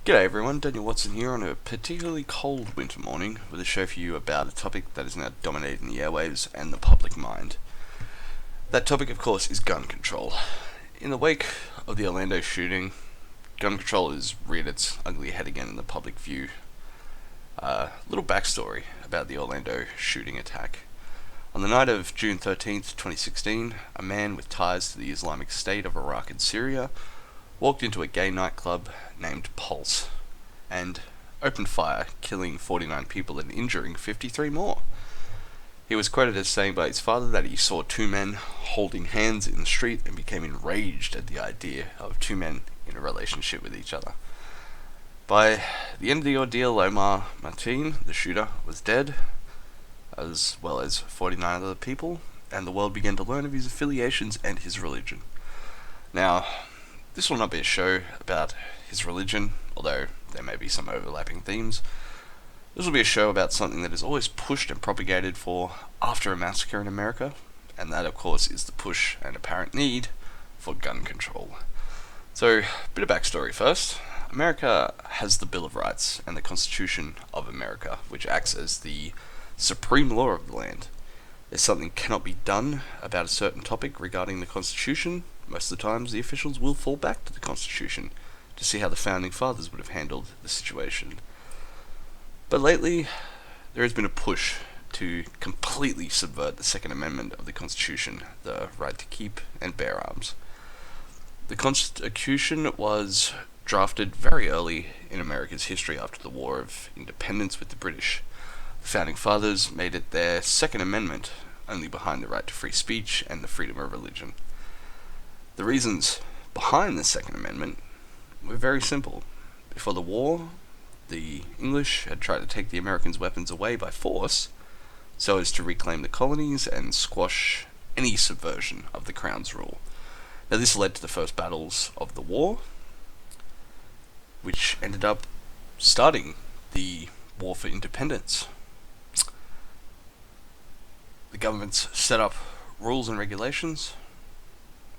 G'day everyone, Daniel Watson here on a particularly cold winter morning with a show for you about a topic that is now dominating the airwaves and the public mind. That topic, of course, is gun control. In the wake of the Orlando shooting, gun control has reared its ugly head again in the public view. Little backstory about the Orlando shooting attack. On the night of June 13th, 2016, a man with ties to the Islamic State of Iraq and Syria walked into a gay nightclub named Pulse and opened fire, killing 49 people and injuring 53 more. He was quoted as saying by his father that he saw two men holding hands in the street and became enraged at the idea of two men in a relationship with each other. By the end of the ordeal, Omar Martin, the shooter, was dead, as well as 49 other people, and the world began to learn of his affiliations and his religion. Now, this will not be a show about his religion, although there may be some overlapping themes. This will be a show about something that is always pushed and propagated for after a massacre in America, and that, of course, is the push and apparent need for gun control. So, a bit of backstory first. America has the Bill of Rights and the Constitution of America, which acts as the supreme law of the land. If something cannot be done about a certain topic regarding the Constitution, most of the times the officials will fall back to the Constitution to see how the Founding Fathers would have handled the situation. But lately, there has been a push to completely subvert the Second Amendment of the Constitution, the right to keep and bear arms. The Constitution was drafted very early in America's history after the War of Independence with the British. The Founding Fathers made it their Second Amendment, only behind the right to free speech and the freedom of religion. The reasons behind the Second Amendment were very simple. Before the war, the English had tried to take the Americans' weapons away by force so as to reclaim the colonies and squash any subversion of the Crown's rule. Now, this led to the first battles of the war, which ended up starting the War for Independence. The governments set up rules and regulations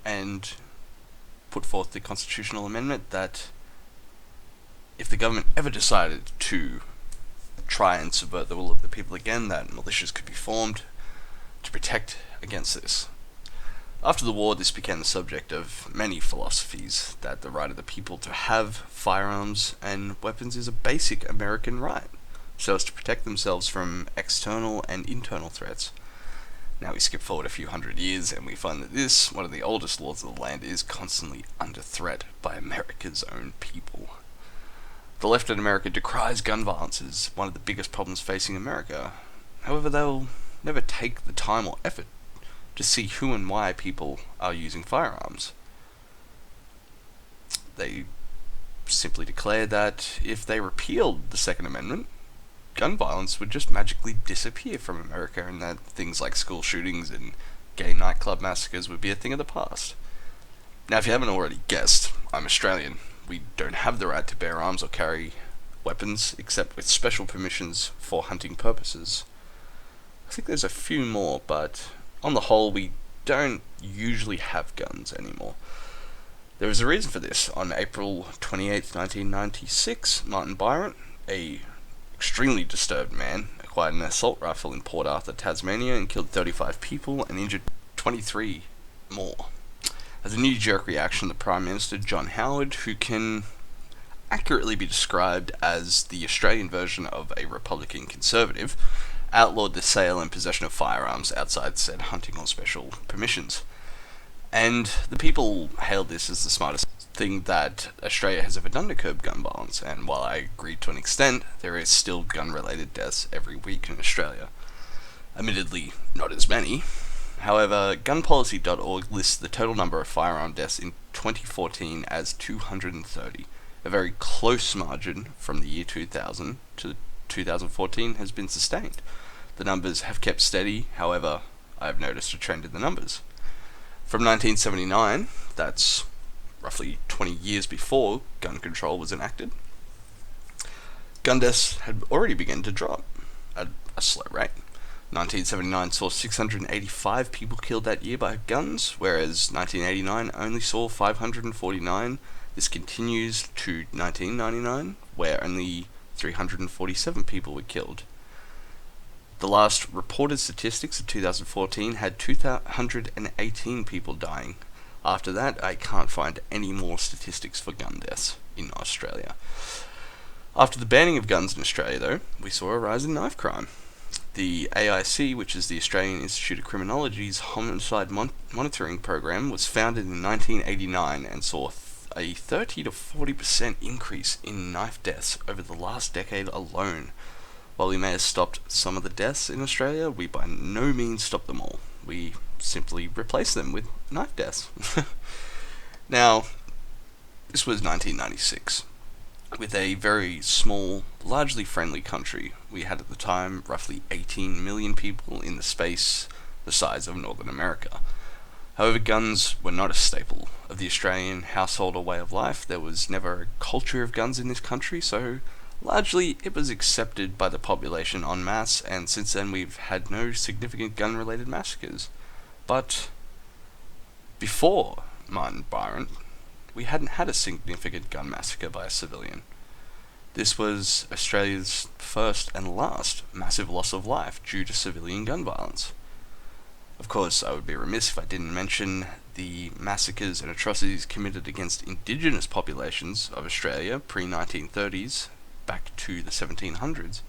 and put forth the constitutional amendment that if the government ever decided to try and subvert the will of the people again, that militias could be formed to protect against this. After the war, this became the subject of many philosophies, that the right of the people to have firearms and weapons is a basic American right, so as to protect themselves from external and internal threats. Now we skip forward a few hundred years and we find that this, one of the oldest laws of the land, is constantly under threat by America's own people. The left in America decries gun violence as one of the biggest problems facing America. However, they'll never take the time or effort to see who and why people are using firearms. They simply declare that if they repealed the Second Amendment, gun violence would just magically disappear from America, and that things like school shootings and gay nightclub massacres would be a thing of the past. Now, if you haven't already guessed, I'm Australian. We don't have the right to bear arms or carry weapons, except with special permissions for hunting purposes. I think there's a few more, but on the whole, we don't usually have guns anymore. There is a reason for this. On April 28th, 1996, Martin Byron, a extremely disturbed man, acquired an assault rifle in Port Arthur, Tasmania, and killed 35 people and injured 23 more. As a knee-jerk reaction, the Prime Minister, John Howard, who can accurately be described as the Australian version of a Republican Conservative, outlawed the sale and possession of firearms outside said hunting or special permissions. And the people hailed this as the smartest thing that Australia has ever done to curb gun violence, and while I agree to an extent, there is still gun-related deaths every week in Australia. Admittedly, not as many. However, gunpolicy.org lists the total number of firearm deaths in 2014 as 230. A very close margin from the year 2000 to 2014 has been sustained. The numbers have kept steady, however, I have noticed a trend in the numbers. From 1979, that's roughly 20 years before gun control was enacted, gun deaths had already begun to drop at a slow rate. 1979 saw 685 people killed that year by guns, whereas 1989 only saw 549, This continues to 1999, where only 347 people were killed. The last reported statistics of 2014 had 218 people dying. After that, I can't find any more statistics for gun deaths in Australia. After the banning of guns in Australia, though, we saw a rise in knife crime. The AIC, which is the Australian Institute of Criminology's homicide monitoring program, was founded in 1989 and saw a 30 to 40% increase in knife deaths over the last decade alone. While we may have stopped some of the deaths in Australia, we by no means stopped them all. We simply replaced them with knife deaths. Now, this was 1996. With a very small, largely friendly country, we had at the time roughly 18 million people in the space the size of Northern America. However, guns were not a staple of the Australian household or way of life. There was never a culture of guns in this country, so largely it was accepted by the population en masse, and since then we've had no significant gun-related massacres. But before Martin Byron, we hadn't had a significant gun massacre by a civilian. This was Australia's first and last massive loss of life due to civilian gun violence. Of course, I would be remiss if I didn't mention the massacres and atrocities committed against indigenous populations of Australia pre-1930s back to the 1700s.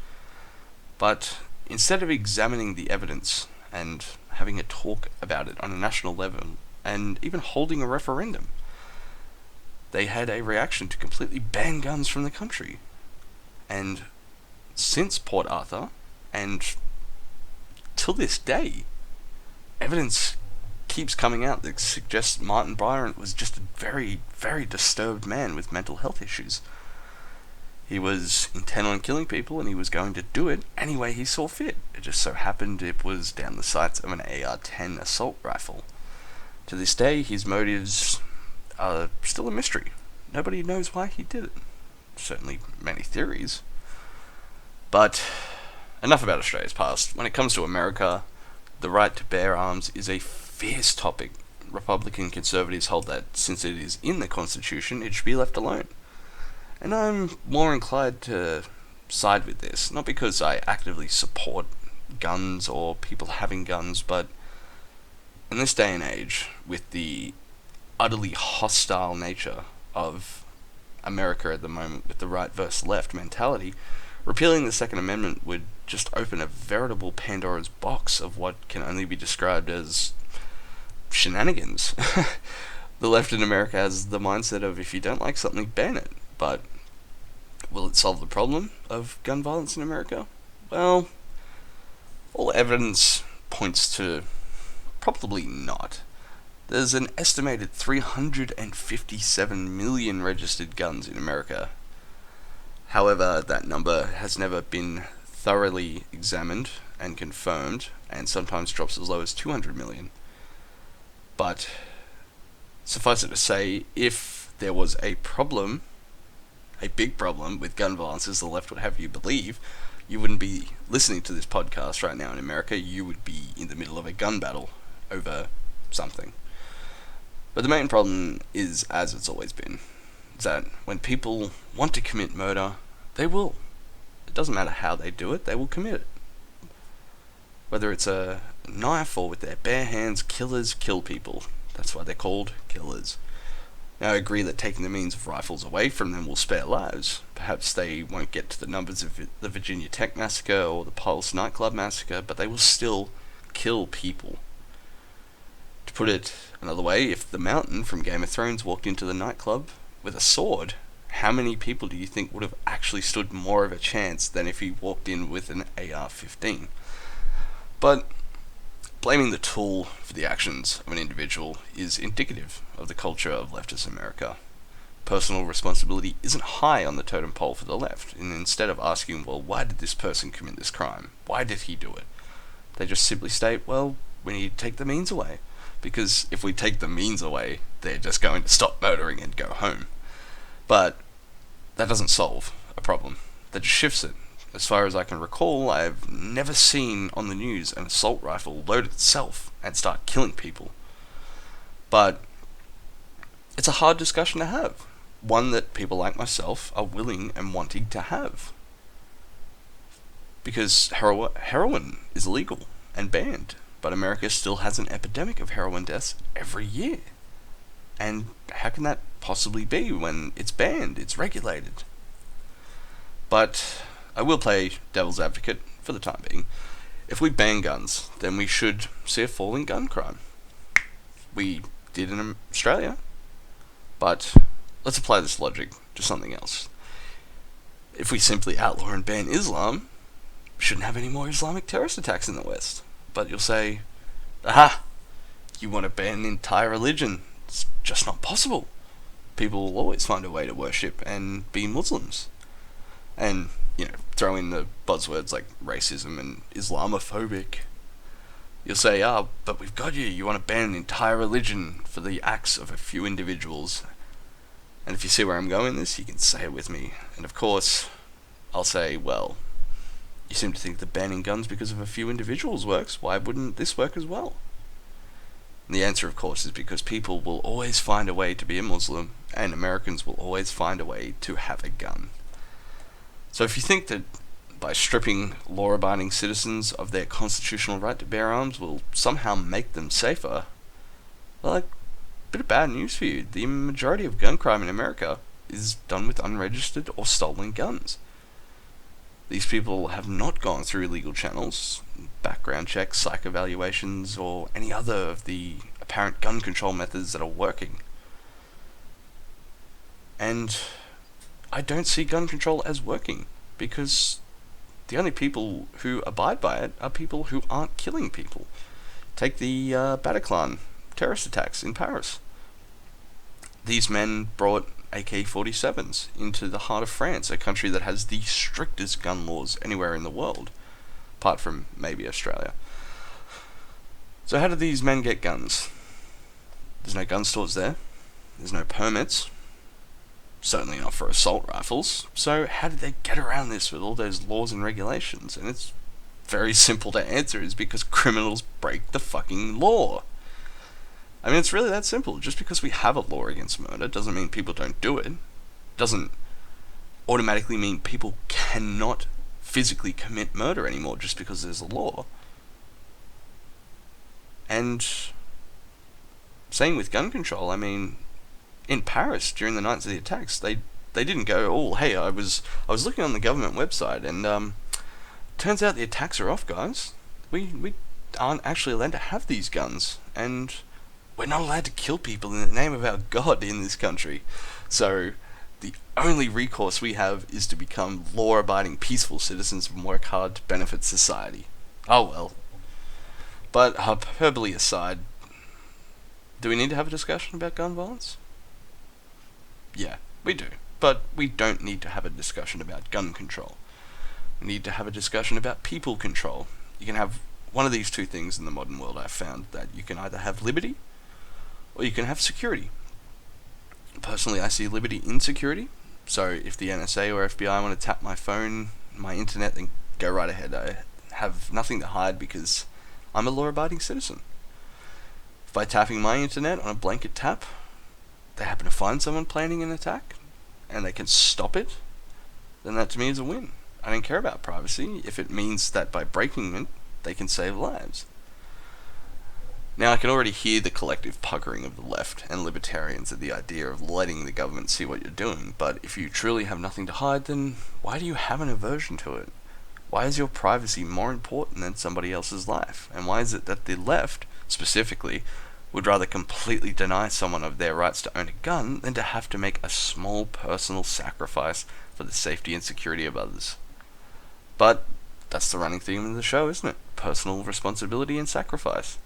But instead of examining the evidence and having a talk about it on a national level and even holding a referendum, they had a reaction to completely ban guns from the country. And since Port Arthur, and till this day, evidence keeps coming out that suggests Martin Byron was just a very, very disturbed man with mental health issues. He was intent on killing people, and he was going to do it any way he saw fit. It just so happened it was down the sights of an AR-10 assault rifle. To this day, his motives are still a mystery. Nobody knows why he did it. Certainly many theories. But enough about Australia's past. When it comes to America, the right to bear arms is a fierce topic. Republican conservatives hold that since it is in the Constitution, it should be left alone. And I'm more inclined to side with this, not because I actively support guns or people having guns, but in this day and age, with the utterly hostile nature of America at the moment, with the right versus left mentality, repealing the Second Amendment would just open a veritable Pandora's box of what can only be described as shenanigans. The left in America has the mindset of, if you don't like something, ban it. But will it solve the problem of gun violence in America? Well, all evidence points to probably not. There's an estimated 357 million registered guns in America. However, that number has never been thoroughly examined and confirmed, and sometimes drops as low as 200 million. But suffice it to say, if there was a problem, a big problem with gun violence, as the left would have you believe, you wouldn't be listening to this podcast right now in America. You would be in the middle of a gun battle over something. But the main problem is, as it's always been, is that when people want to commit murder, they will. It doesn't matter how they do it, they will commit it. Whether it's a knife or with their bare hands, killers kill people. That's why they're called killers. Now, I agree that taking the means of rifles away from them will spare lives. Perhaps they won't get to the numbers of the Virginia Tech massacre or the Pulse nightclub massacre, but they will still kill people. To put it another way, if the Mountain from Game of Thrones walked into the nightclub with a sword, how many people do you think would have actually stood more of a chance than if he walked in with an AR-15? But blaming the tool for the actions of an individual is indicative of the culture of leftist America. Personal responsibility isn't high on the totem pole for the left, and instead of asking, well, why did this person commit this crime? Why did he do it? They just simply state, well, we need to take the means away. Because if we take the means away, they're just going to stop murdering and go home. But that doesn't solve a problem. That just shifts it. As far as I can recall, I've never seen on the news an assault rifle load itself and start killing people. But it's a hard discussion to have. one that people like myself are willing and wanting to have. Because heroin is illegal and banned, but America still has an epidemic of heroin deaths every year. And how can that possibly be when it's banned, it's regulated? But I will play devil's advocate for the time being. If we ban guns, then we should see a fall in gun crime. We did in Australia, but let's apply this logic to something else. If we simply outlaw and ban Islam, we shouldn't have any more Islamic terrorist attacks in the West. But you'll say, aha, you want to ban an entire religion. It's just not possible. People will always find a way to worship and be Muslims. And, throw in the buzzwords like racism and Islamophobic. You'll say, but we've got you. You want to ban an entire religion for the acts of a few individuals. And if you see where I'm going with this, you can say it with me. And of course, I'll say, well, you seem to think that banning guns because of a few individuals works. Why wouldn't this work as well? And the answer, of course, is because people will always find a way to be a Muslim, and Americans will always find a way to have a gun. So if you think that by stripping law-abiding citizens of their constitutional right to bear arms will somehow make them safer, well, a bit of bad news for you. The majority of gun crime in America is done with unregistered or stolen guns. These people have not gone through legal channels, background checks, psych evaluations, or any other of the apparent gun control methods that are working. And I don't see gun control as working, because the only people who abide by it are people who aren't killing people. Take the Bataclan terrorist attacks in Paris. These men brought AK-47s into the heart of France, a country that has the strictest gun laws anywhere in the world, apart from maybe Australia. So how did these men get guns? There's no gun stores there. There's no permits. Certainly not for assault rifles. So how did they get around this with all those laws and regulations? And it's very simple to answer, is because criminals break the fucking law. I mean, it's really that simple. Just because we have a law against murder doesn't mean people don't do it. Doesn't automatically mean people cannot physically commit murder anymore just because there's a law. And same with gun control. I mean, in Paris during the nights of the attacks, they didn't go, oh, hey, I was looking on the government website, and turns out the attacks are off, guys. We aren't actually allowed to have these guns, and we're not allowed to kill people in the name of our God in this country. So the only recourse we have is to become law-abiding, peaceful citizens and work hard to benefit society. Oh well. But hyperbole aside, do we need to have a discussion about gun violence? Yeah, we do. But we don't need to have a discussion about gun control. We need to have a discussion about people control. You can have one of these two things in the modern world. I've found that you can either have liberty or you can have security. Personally, I see liberty in security. So if the NSA or FBI want to tap my phone, my internet, then go right ahead. I have nothing to hide because I'm a law-abiding citizen. If by tapping my internet on a blanket tap, they happen to find someone planning an attack, and they can stop it, then that to me is a win. I don't care about privacy if it means that by breaking it, they can save lives. Now, I can already hear the collective puckering of the left and libertarians at the idea of letting the government see what you're doing, but if you truly have nothing to hide, then why do you have an aversion to it? Why is your privacy more important than somebody else's life? And why is it that the left, specifically, would rather completely deny someone of their rights to own a gun than to have to make a small personal sacrifice for the safety and security of others? But that's the running theme of the show, isn't it? Personal responsibility and sacrifice.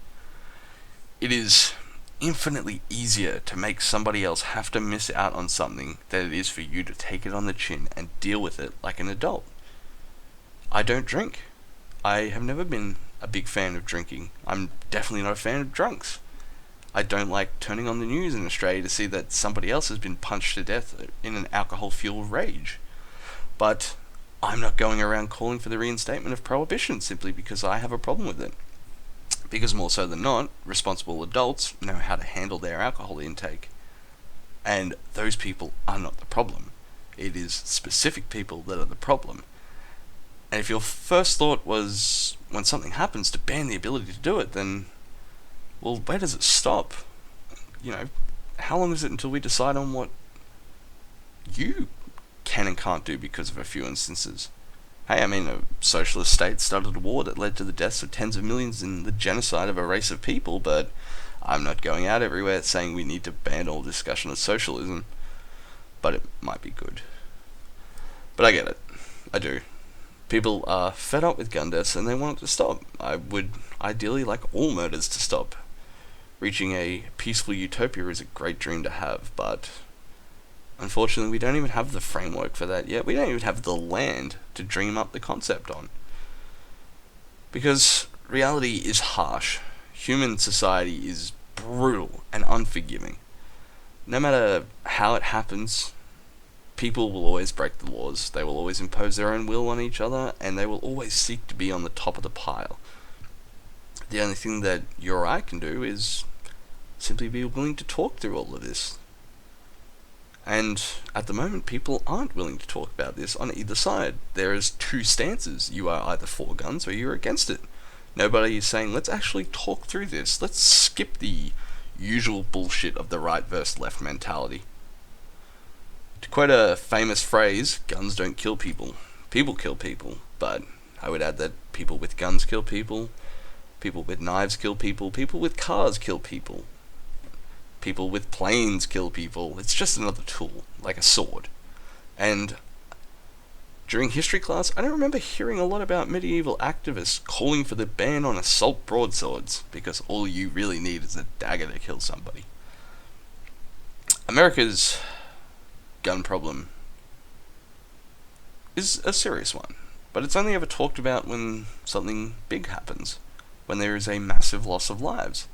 It is infinitely easier to make somebody else have to miss out on something than it is for you to take it on the chin and deal with it like an adult. I don't drink. I have never been a big fan of drinking. I'm definitely not a fan of drunks. I don't like turning on the news in Australia to see that somebody else has been punched to death in an alcohol-fueled rage. But I'm not going around calling for the reinstatement of prohibition simply because I have a problem with it. Because more so than not, responsible adults know how to handle their alcohol intake. And those people are not the problem. It is specific people that are the problem. And if your first thought was, when something happens, to ban the ability to do it, then, well, where does it stop? How long is it until we decide on what you can and can't do because of a few instances? Hey, a socialist state started a war that led to the deaths of tens of millions and the genocide of a race of people, but I'm not going out everywhere saying we need to ban all discussion of socialism, but it might be good. But I get it. I do. People are fed up with gun deaths and they want it to stop. I would ideally like all murders to stop. Reaching a peaceful utopia is a great dream to have, but unfortunately we don't even have the framework for that yet. We don't even have the land to dream up the concept on. Because reality is harsh. Human society is brutal and unforgiving. No matter how it happens, people will always break the laws. They will always impose their own will on each other, and they will always seek to be on the top of the pile. The only thing that you or I can do is simply be willing to talk through all of this. And at the moment, people aren't willing to talk about this on either side. There is two stances. You are either for guns or you're against it. Nobody is saying, let's actually talk through this. Let's skip the usual bullshit of the right versus left mentality. To quote a famous phrase, guns don't kill people. People kill people. But I would add that people with guns kill people. People with knives kill people. People with cars kill people. People with planes kill people. It's just another tool, like a sword. And during history class, I don't remember hearing a lot about medieval activists calling for the ban on assault broadswords, because all you really need is a dagger to kill somebody. America's gun problem is a serious one, but it's only ever talked about when something big happens, when there is a massive loss of lives.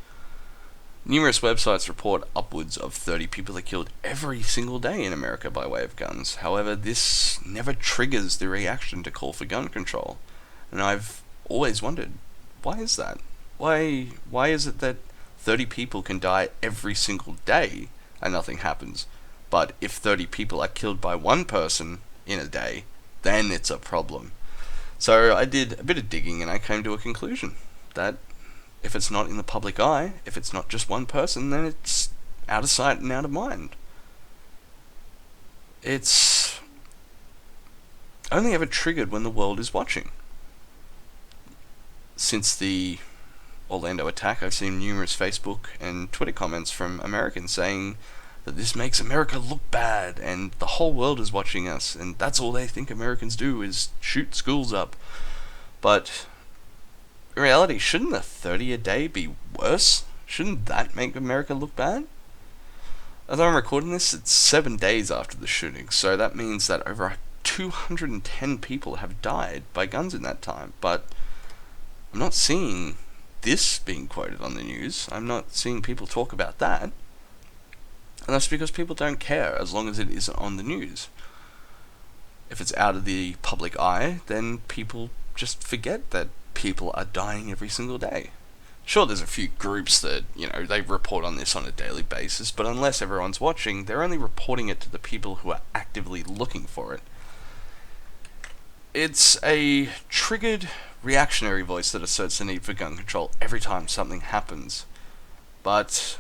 Numerous websites report upwards of 30 people are killed every single day in America by way of guns. However, this never triggers the reaction to call for gun control. And I've always wondered, why is that? Why is it that 30 people can die every single day and nothing happens? But if 30 people are killed by one person in a day, then it's a problem. So I did a bit of digging and I came to a conclusion that if it's not in the public eye, if it's not just one person, then it's out of sight and out of mind. It's only ever triggered when the world is watching. Since the Orlando attack, I've seen numerous Facebook and Twitter comments from Americans saying that this makes America look bad and the whole world is watching us and that's all they think Americans do is shoot schools up. But in reality, shouldn't the 30 a day be worse? Shouldn't that make America look bad? As I'm recording this, it's 7 days after the shooting, so that means that over 210 people have died by guns in that time. But I'm not seeing this being quoted on the news. I'm not seeing people talk about that. And that's because people don't care as long as it isn't on the news. If it's out of the public eye, then people just forget that people are dying every single day. Sure, there's a few groups that, they report on this on a daily basis, but unless everyone's watching, they're only reporting it to the people who are actively looking for it. It's a triggered, reactionary voice that asserts the need for gun control every time something happens. But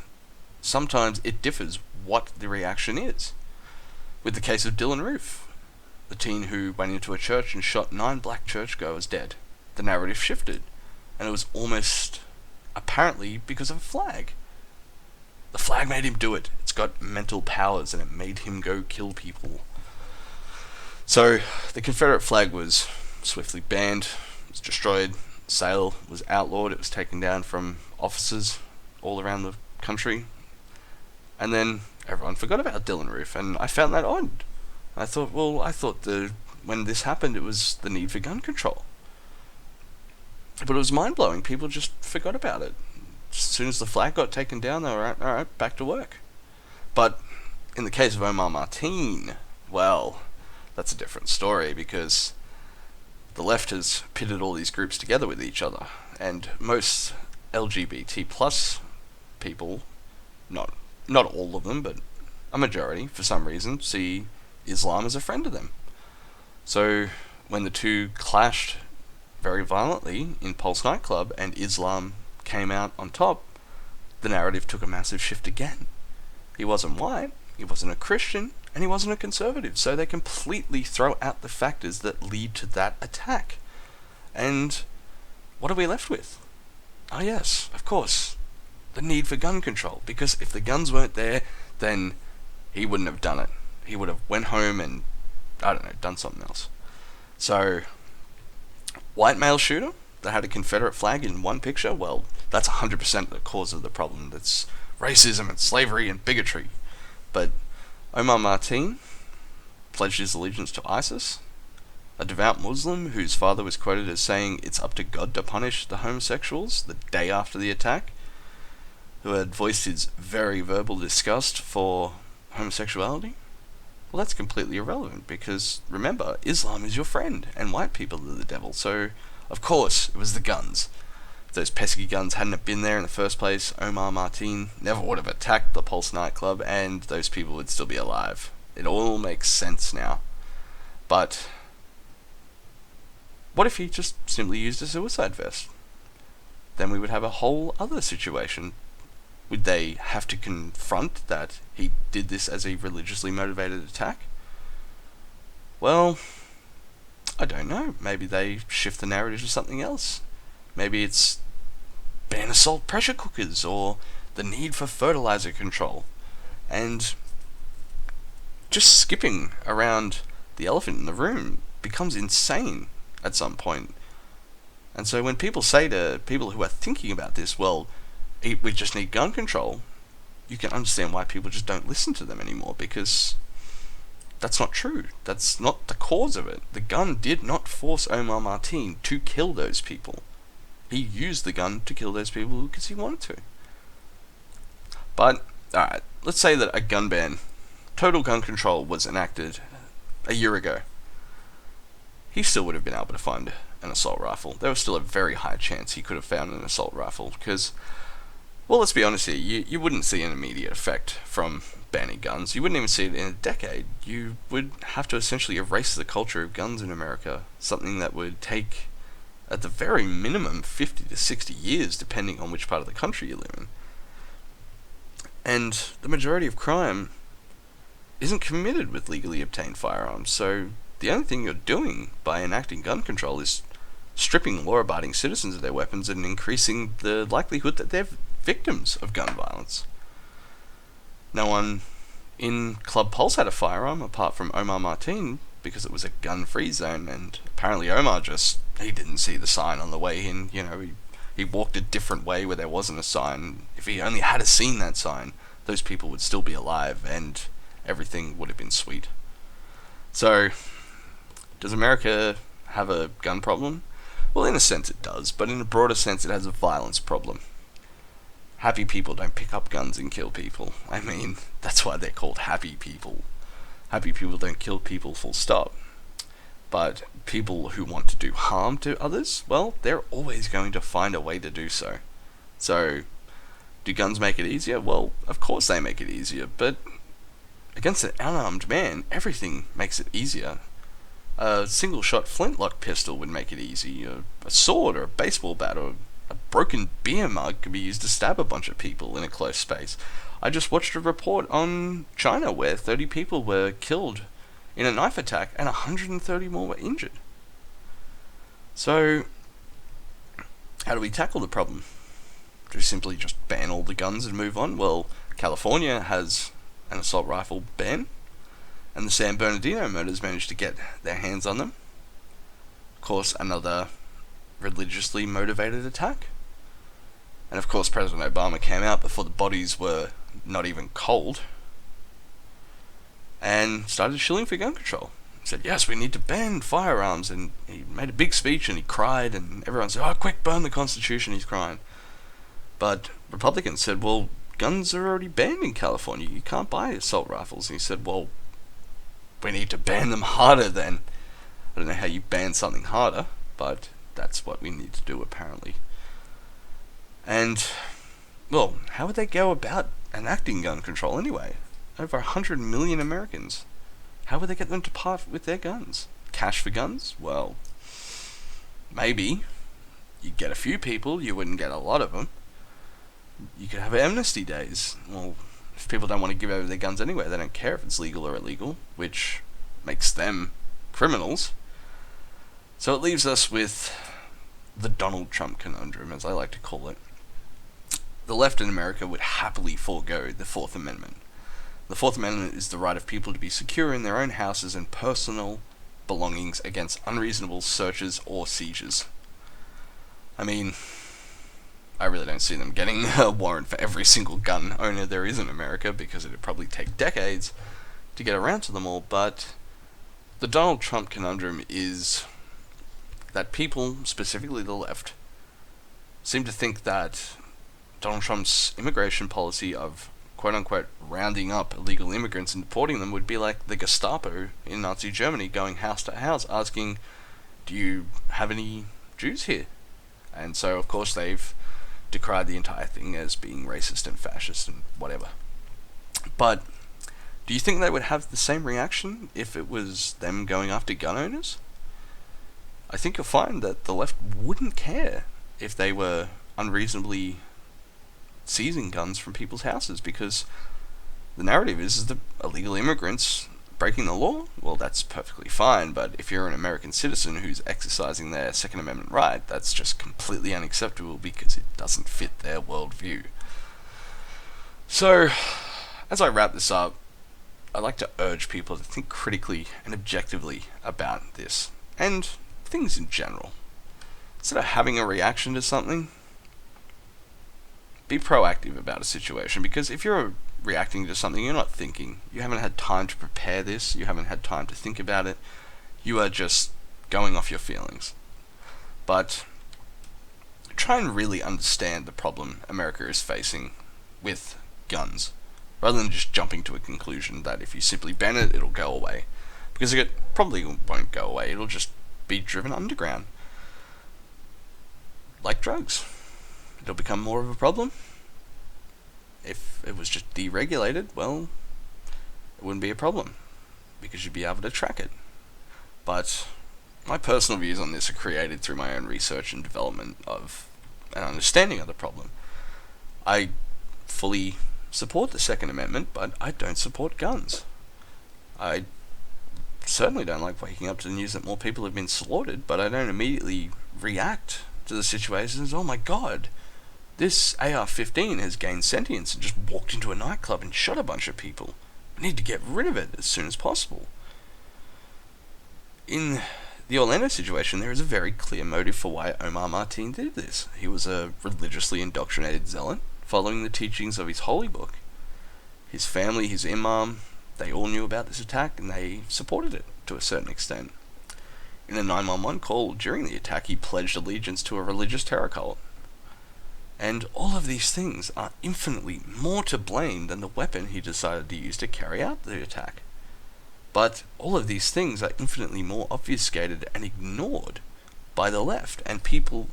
sometimes it differs what the reaction is. With the case of Dylan Roof, the teen who went into a church and shot 9 black churchgoers dead. The narrative shifted, and it was almost apparently because of a flag. The flag made him do it. It's got mental powers, and it made him go kill people. So, the Confederate flag was swiftly banned, it was destroyed, sale was outlawed, it was taken down from offices all around the country, and then everyone forgot about Dylan Roof, and I found that odd. I thought when this happened, it was the need for gun control. But it was mind-blowing. People just forgot about it. As soon as the flag got taken down, they were alright, back to work. But in the case of Omar Mateen, well, that's a different story, because the left has pitted all these groups together with each other, and most LGBT plus people, not all of them, but a majority, for some reason, see Islam as a friend to them. So when the two clashed very violently in Pulse nightclub and Islam came out on top, the narrative took a massive shift again. He wasn't white, he wasn't a Christian, and he wasn't a conservative, so they completely throw out the factors that lead to that attack. And what are we left with? Oh yes, of course, the need for gun control, because if the guns weren't there, then he wouldn't have done it. He would have went home and, I don't know, done something else. So, white male shooter that had a Confederate flag in one picture, well, that's 100% the cause of the problem. That's racism and slavery and bigotry. But Omar Martin pledged his allegiance to ISIS, a devout Muslim whose father was quoted as saying it's up to God to punish the homosexuals the day after the attack, who had voiced his very verbal disgust for homosexuality. Well, that's completely irrelevant, because remember, Islam is your friend and white people are the devil, so of course it was the guns. If those pesky guns hadn't have been there in the first place, Omar Martin never would have attacked the Pulse nightclub and those people would still be alive. It all makes sense now. But what if he just simply used a suicide vest? Then we would have a whole other situation. Would they have to confront that he did this as a religiously motivated attack? Well, I don't know. Maybe they shift the narrative to something else. Maybe it's ban assault pressure cookers or the need for fertilizer control. And just skipping around the elephant in the room becomes insane at some point. And so when people say to people who are thinking about this, well, we just need gun control, you can understand why people just don't listen to them anymore, because that's not true. That's not the cause of it. The gun did not force Omar Martin to kill those people. He used the gun to kill those people because he wanted to. But, alright, let's say that a gun ban, total gun control, was enacted a year ago. He still would have been able to find an assault rifle. There was still a very high chance he could have found an assault rifle, because, well, let's be honest here, you wouldn't see an immediate effect from banning guns. You wouldn't even see it in a decade. You would have to essentially erase the culture of guns in America, something that would take, at the very minimum, 50 to 60 years, depending on which part of the country you live in. And the majority of crime isn't committed with legally obtained firearms, so the only thing you're doing by enacting gun control is stripping law-abiding citizens of their weapons and increasing the likelihood that they're victims of gun violence. No one in Club Pulse had a firearm apart from Omar Martin, because it was a gun-free zone, and apparently Omar he didn't see the sign on the way in. He walked a different way where there wasn't a sign. If he only had seen that sign, those people would still be alive and everything would have been sweet. So, does America have a gun problem? Well, in a sense it does, but in a broader sense it has a violence problem. Happy people don't pick up guns and kill people. I mean, that's why they're called happy people. Happy people don't kill people, full stop. But people who want to do harm to others, well, they're always going to find a way to do so. So, do guns make it easier? Well, of course they make it easier, but against an unarmed man, everything makes it easier. A single-shot flintlock pistol would make it easy. A sword or a baseball bat or a broken beer mug could be used to stab a bunch of people in a close space. I just watched a report on China where 30 people were killed in a knife attack and 130 more were injured. So, how do we tackle the problem? Do we simply just ban all the guns and move on? Well, California has an assault rifle ban, and the San Bernardino murders managed to get their hands on them. Of course, another religiously motivated attack. And of course, President Obama came out before the bodies were not even cold and started shilling for gun control. He said, yes, we need to ban firearms, and he made a big speech and he cried, and everyone said, oh, quick, burn the Constitution, he's crying. But Republicans said, well, guns are already banned in California, you can't buy assault rifles. And he said, well, we need to ban them harder then. I don't know how you ban something harder, but that's what we need to do apparently. And, well, how would they go about enacting gun control anyway? over 100 million Americans. How would they get them to part with their guns? Cash for guns? Well, maybe. You'd get a few people, you wouldn't get a lot of them. You could have amnesty days. Well, if people don't want to give over their guns anyway, they don't care if it's legal or illegal, which makes them criminals. So it leaves us with the Donald Trump conundrum, as I like to call it. The left in America would happily forego the Fourth Amendment. The Fourth Amendment is the right of people to be secure in their own houses and personal belongings against unreasonable searches or seizures. I mean, I really don't see them getting a warrant for every single gun owner there is in America, because it would probably take decades to get around to them all, but the Donald Trump conundrum is that people, specifically the left, seem to think that Donald Trump's immigration policy of quote-unquote rounding up illegal immigrants and deporting them would be like the Gestapo in Nazi Germany going house to house asking, do you have any Jews here? And so, of course, they've decried the entire thing as being racist and fascist and whatever. But do you think they would have the same reaction if it was them going after gun owners? I think you'll find that the left wouldn't care if they were unreasonably seizing guns from people's houses, because the narrative is that illegal immigrants breaking the law, well, that's perfectly fine, but if you're an American citizen who's exercising their Second Amendment right, that's just completely unacceptable because it doesn't fit their worldview. So, as I wrap this up, I'd like to urge people to think critically and objectively about this, and things in general. Instead of having a reaction to something, be proactive about a situation, because if you're reacting to something, you're not thinking. You haven't had time to prepare this, you haven't had time to think about it, you are just going off your feelings. But try and really understand the problem America is facing with guns, rather than just jumping to a conclusion that if you simply ban it, it'll go away. Because it probably won't go away, it'll just be driven underground. Like drugs. It'll become more of a problem. If it was just deregulated, well, it wouldn't be a problem, because you'd be able to track it. But my personal views on this are created through my own research and development of an understanding of the problem. I fully support the Second Amendment, but I don't support guns. I certainly don't like waking up to the news that more people have been slaughtered, but I don't immediately react to the situation as, oh my god, this AR-15 has gained sentience and just walked into a nightclub and shot a bunch of people. We need to get rid of it as soon as possible. In the Orlando situation, there is a very clear motive for why Omar Martin did this. He was a religiously indoctrinated zealot, following the teachings of his holy book. His family, his imam, they all knew about this attack and they supported it to a certain extent. In a 911 call during the attack, he pledged allegiance to a religious terror cult. And all of these things are infinitely more to blame than the weapon he decided to use to carry out the attack. But all of these things are infinitely more obfuscated and ignored by the left and people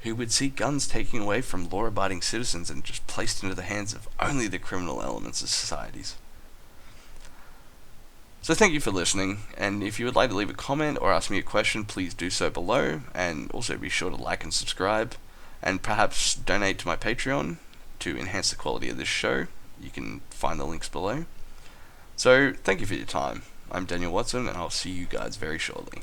who would see guns taken away from law-abiding citizens and just placed into the hands of only the criminal elements of societies. So thank you for listening, and if you would like to leave a comment or ask me a question, please do so below, and also be sure to like and subscribe, and perhaps donate to my Patreon to enhance the quality of this show. You can find the links below. So thank you for your time. I'm Daniel Watson, and I'll see you guys very shortly.